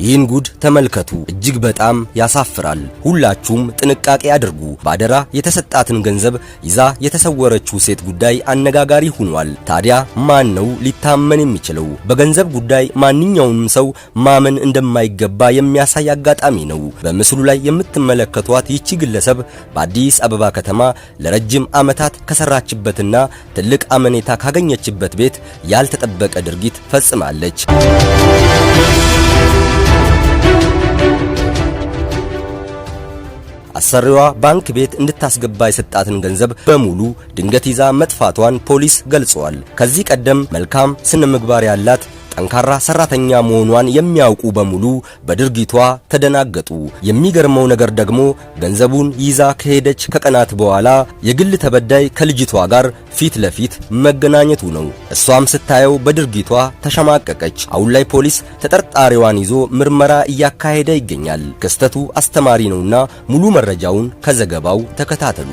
ይህን ጉድ ተመልከቱ። እጅግ በጣም ያሳፍራል። ሁላችሁም ጥንቃቄ አድርጉ። ባደራ የተሰጣትን ገንዘብ ይዛ የተሰወረችው ሴት ጉዳይ አነጋጋሪ ሆኗል። ታዲያ ማን ነው ሊታመን የሚችለው? በገንዘብ ጉዳይ ማንኛውንም ሰው ማመን እንደማይገባ የሚያሳይ አጋጣሚ ነው። በምስሉ ላይ የምትመለከቷት ይቺ ግለሰብ በአዲስ አበባ ከተማ ለረጅም ዓመታት ከሰራችበትና ትልቅ አመኔታ ካገኘችበት ቤት ያልተጠበቀ ድርጊት ፈጽማለች። አሰሪዋ ባንክ ቤት እንድታስገባ የሰጣትን ገንዘብ በሙሉ ድንገት ይዛ መጥፋቷን ፖሊስ ገልጿል። ከዚህ ቀደም መልካም ስነ ምግባር ያላት ጠንካራ ሰራተኛ መሆኗን የሚያውቁ በሙሉ በድርጊቷ ተደናገጡ። የሚገርመው ነገር ደግሞ ገንዘቡን ይዛ ከሄደች ከቀናት በኋላ የግል ተበዳይ ከልጅቷ ጋር ፊት ለፊት መገናኘቱ ነው። እሷም ስታየው በድርጊቷ ተሸማቀቀች። አሁን ላይ ፖሊስ ተጠርጣሪዋን ይዞ ምርመራ እያካሄደ ይገኛል። ክስተቱ አስተማሪ ነውና ሙሉ መረጃውን ከዘገባው ተከታተሉ።